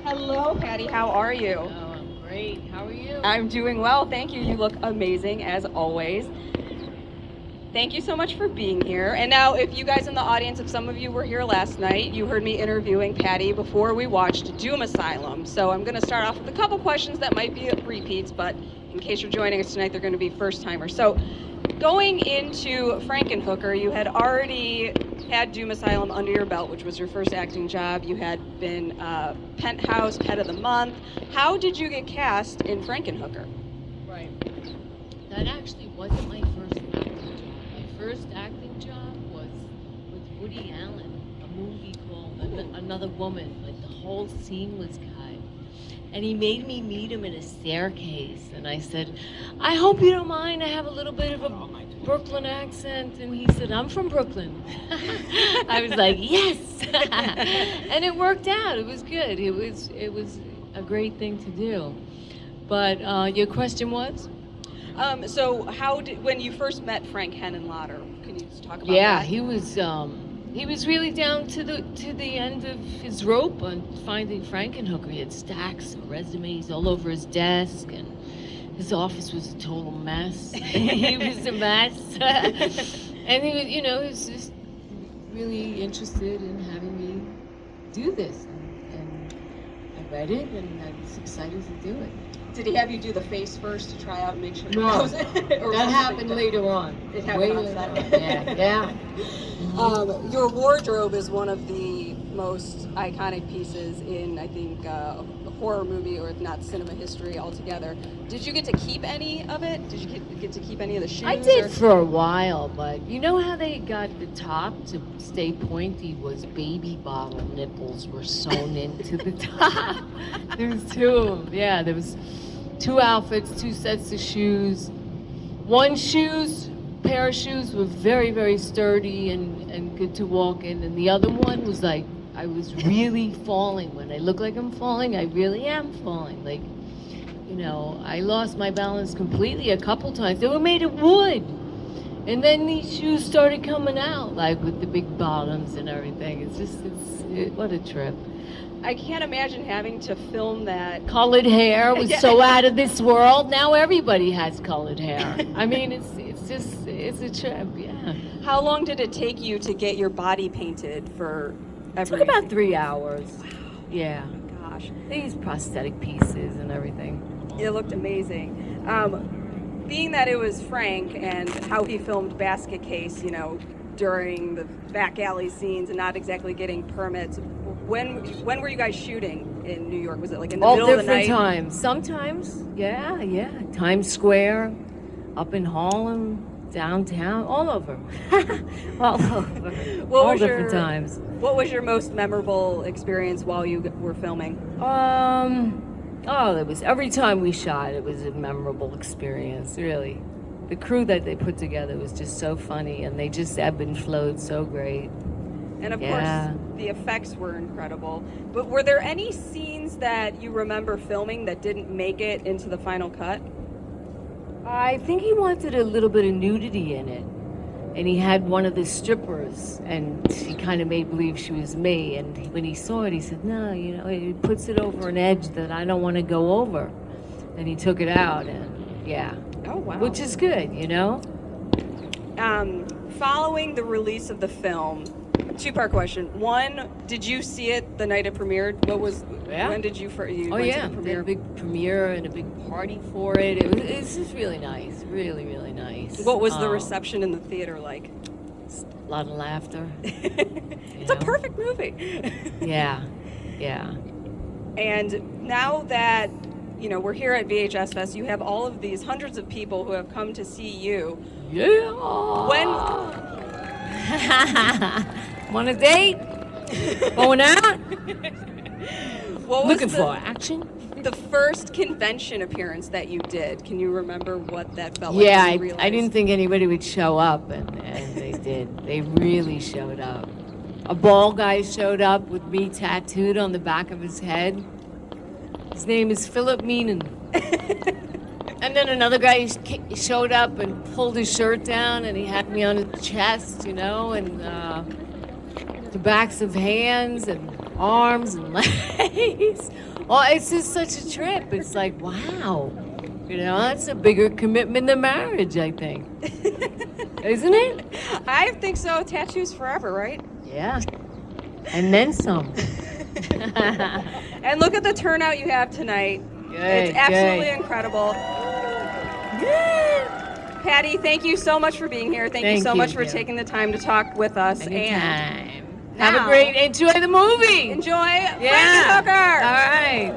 Hello, Patty. How are you? Oh, I'm great. How are you? I'm doing well. Thank you. You look amazing as always. Thank you so much for being here. And now, if you guys in the audience, if some of you were here last night, you heard me interviewing Patty before we watched Doom Asylum. So I'm going to start off with a couple questions that might be repeats, but in case you're joining us tonight, they're going to be first timers. So going into Frankenhooker, you had already had Doom Asylum under your belt, which was your first acting job. You had been Penthouse Pet of the Month. How did you get cast in Frankenhooker? Right. That actually wasn't my first acting job. My first acting job was with Woody Allen, a movie called Another Woman. Like the whole scene was cut. And he made me meet him in a staircase. And I said, I hope you don't mind. I have a little bit of a Brooklyn accent. And he said, I'm from Brooklyn. I was like, yes. And it worked out. It was good. It was a great thing to do. But your question was? So when you first met Frank Henenlotter, can you just talk about that? Yeah, he was really down to the end of his rope on finding Frankenhooker. He had stacks of resumes all over his desk, and his office was a total mess. He was a mess. And he was, he was just really interested in having me do this. And I read it, and I was excited to do it. Did he have you do the face first to try out and make sure? No, that happened later on. It happened on set. Yeah. Your wardrobe is one of the most iconic pieces in, I think, horror movie, or if not cinema history altogether. Did you get to keep any of it? Did you get to keep any of the shoes? I did for a while, but you know how they got the top to stay pointy was baby bottle nipples were sewn into the top. There was two of them. Yeah, there was 2 outfits, 2 sets of shoes. One pair of shoes were very, very sturdy and good to walk in, and the other one was like, I was really falling. When I look like I'm falling, I really am falling. Like, I lost my balance completely a couple times. They were made of wood. And then these shoes started coming out, like with the big bottoms and everything. What a trip. I can't imagine having to film that. Colored hair was so out of this world. Now everybody has colored hair. I mean, it's a trip, yeah. How long did it take you to get your body painted for everything? It took about 3 hours. Wow. Yeah. Oh, gosh. They used prosthetic pieces and everything. It looked amazing. Being that it was Frank and how he filmed Basket Case, during the back alley scenes and not exactly getting permits, when were you guys shooting in New York? Was it like in the middle of the night? All different times. Sometimes, yeah. Times Square, up in Harlem, downtown, all over. All over. All different times. What was your most memorable experience while you were filming? It was every time we shot, it was a memorable experience, really. The crew that they put together was just so funny, and they just ebbed and flowed so great. And of course, the effects were incredible. But were there any scenes that you remember filming that didn't make it into the final cut? I think he wanted a little bit of nudity in it. And he had one of the strippers, and she kind of made believe she was me. And when he saw it, he said, no, it puts it over an edge that I don't want to go over. And he took it out, and yeah. Oh, wow. Which is good, Following the release of the film, 2-part question. One, did you see it the night it premiered? When did you went to the premiere? Did a big premiere and a big party for it. It's just really nice, really, really nice. What was the reception in the theater like? A lot of laughter. It's a perfect movie. Yeah. And now that we're here at VHS Fest, you have all of these hundreds of people who have come to see you. Yeah. Want a date? Going out? Looking for action? The first convention appearance that you did, can you remember what that felt like? Yeah, I didn't think anybody would show up, and they did. They really showed up. A bald guy showed up with me tattooed on the back of his head. His name is Philip Meenan. And then another guy showed up and pulled his shirt down, and he had me on his chest, and the backs of hands and arms and legs. Well, it's just such a trip. It's like, wow. That's a bigger commitment than marriage, I think. Isn't it? I think so. Tattoos forever, right? Yeah. And then some. And look at the turnout you have tonight. It's absolutely incredible. Patty, thank you so much for being here. Thank you so much for taking the time to talk with us. Anytime. And have a great, enjoy the movie. Enjoy Frankenhooker. All right.